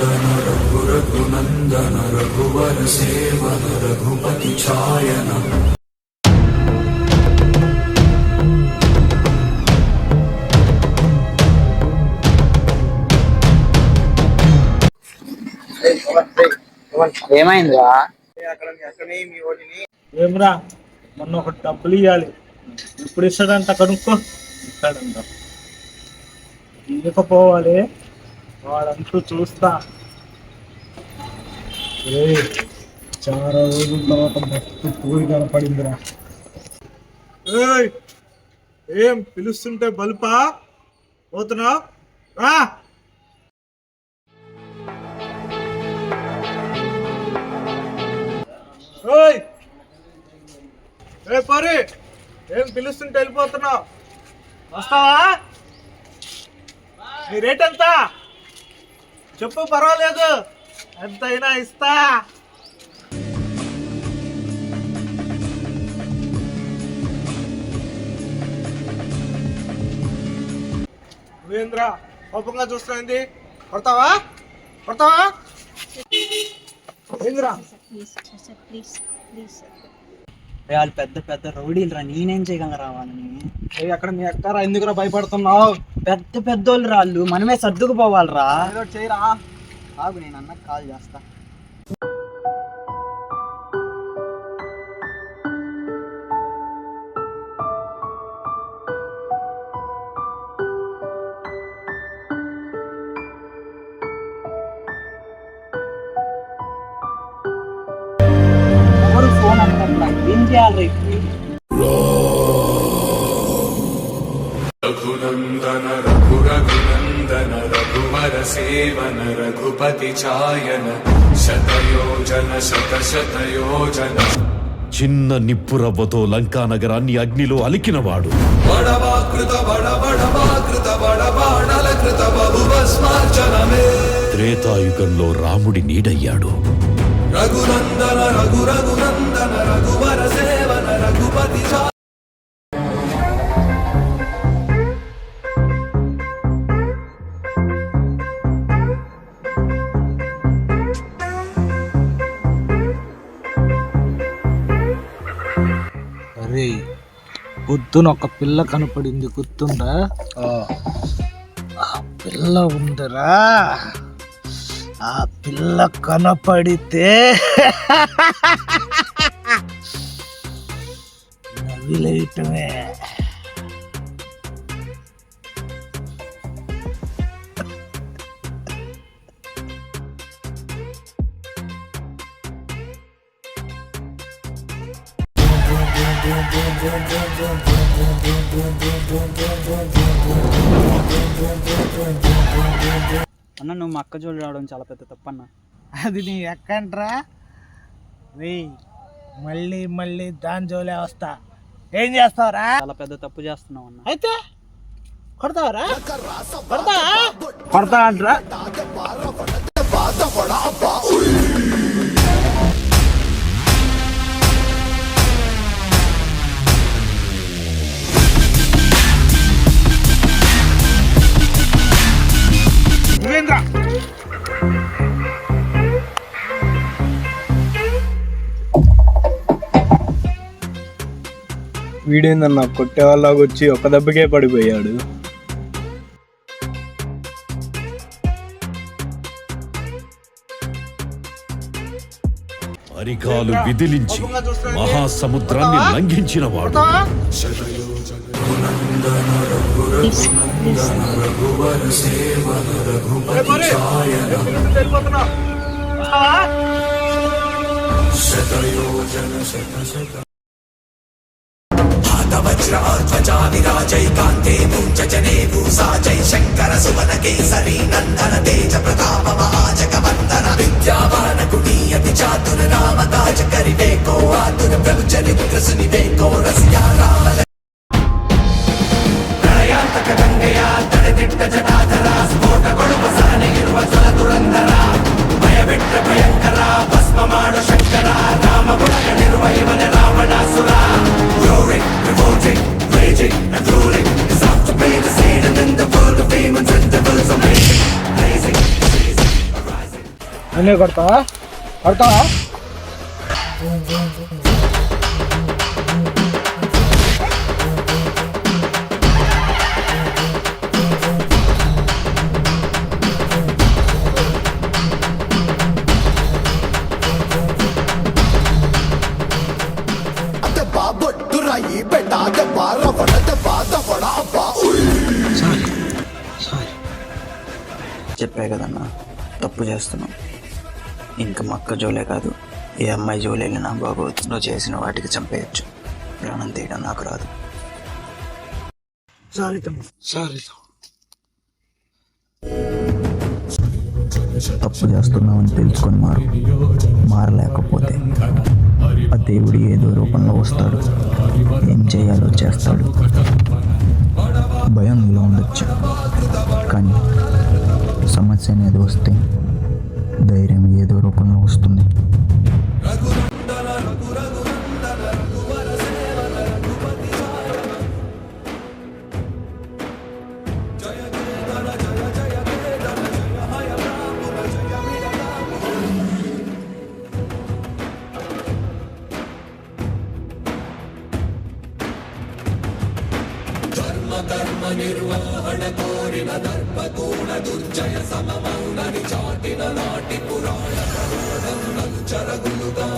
रघुनंदन रघु रघुनंदन रघुवर seven Raghupati छायन। ఏమైందిరా? ఏమ్రా మొన్న ఒక డబ్బులు ఇవ్వాలి, ఇప్పుడు ఇస్తాడంట, కనుక్కో. ఇస్తాడంట, ఇవ్వకపోవాలి వాడంటూ చూస్తా. చాలా రోజుల తర్వాత మస్తు పూరి కనపడిందిరా. ఏం పిలుస్తుంటే బల్పా పోతున్నావు? రా. పరి, ఏం పిలుస్తుంటే వెళ్ళిపోతున్నావు? వస్తావా? నీ రేట్ ఎంత చెప్పు, పర్వాలేదు, ఎంతైనా ఇస్తా. నువ్వేంద్రా కోపంగా చూస్తుంది? కొడతావా? కొడతావా? ఏంద్రా? వాళ్ళు పెద్ద పెద్ద రౌడీలు రా, నేనేం చేయగలరా వాళ్ళని? అక్కడ మీ అక్కరా, ఎందుకురా భయపడుతున్నావు? పెద్ద పెద్దోళ్ళు రాళ్ళు, మనమే సర్దుకుపోవాలరా. చేయరా, ఆగు, నేను అన్నకు కాల్ చేస్తా. ఎవరు ఫోన్ అంటారా? ఏం చేయాలి? रघुनंदन रघु रघुनंदन रघुवर सेवन रघुपति छायन। शतयोजन शत शतयोजन। చిన్న నిప్పురవ్వతో లంకా నగరాన్ని అగ్నిలో అలికినవాడు. బడవాకృత బడబడవాకృత బడబాణలకృత బహుభస్మార్చనమే. త్రేతాయుగంలో రాముడి నీడయ్యాడు. రఘునందన రఘు రఘునందన రఘువర సేవన రఘుపతి ఛాయన। అరే, పొద్దున ఒక పిల్ల కనపడింది, గుర్తుందా? ఆ పిల్ల ఉందరా, ఆ పిల్ల కనపడితే నవ్విలేయటమే. అన్న, నువ్వు మా అక్క జోడు రావడం చాలా పెద్ద తప్పన్న. అది నీ ఎక్కంట్రా? మళ్ళీ మళ్ళీ దాని జోలే వస్తా. ఏం చేస్తావురా? చాలా పెద్ద తప్పు చేస్తున్నావు అన్న. అయితే కొడతావరా? కొడతా అంటరా? వీడేందన్నా కొట్టే వాళ్ళగా వచ్చి ఒక దెబ్బకే పడిపోయాడు. అరికాలు విదిలించి మహాసముద్రాన్ని లంఘించినవాడు. రఘునందన రఘు రఘునందన రఘువర సేవన రఘుపతి ఛాయన। శతయోజన శత శత वज्राध्वजा विराजैकान्ते मुञ्चजने भूषा जयशङ्कर सुवन केसरी नन्दन तेज प्रताप महाजगवन्दन विद्यावान कुटीयति चातुर राम काज करिवेको आतुर प्रभु चरित्र सुनिवेको रस्या राम प्रणयान्तक गङ्गया तडिदिट्ट जटाधरा स्फोट कोडुप सहने इरुव जल दुरन्धर भयविट्ट भयङ्कर भस्म Madhu Shankar Ram गुणग निर्वहिवने Ravanasura roaring, revolting, raging and ruling is out to be the scene and in the world of demons and devils amazing, blazing, arising. నన్నే కొడతావా కొడతావా చెప్పే కదన్నా తప్పు చేస్తున్నావు. ఇంకా మక్క జోలే కాదు, ఏ అమ్మాయి జోలి వెళ్ళినా బాగోదు. నువ్వు చేసిన వాటికి చంపేయచ్చు, ప్రాణం తీయడం నాకు రాదు. తప్పు చేస్తున్నావని తెలుసుకొని మారలేకపోతే ఆ దేవుడు ఏదో రూపంలో వస్తాడు, ఏం చేయాలో చేస్తాడు. భయం ఇలా ఉండొచ్చు, కానీ సమస్య అనేది వస్తే ధైర్యం ఏదో రూపంలో వస్తుంది. కర్మ నిర్వహణ కోరిన దర్పతూణ దుర్జయ సమమౌనని చాటిన నాటి పురాణ ప్రరోధం నలు చరగులుగా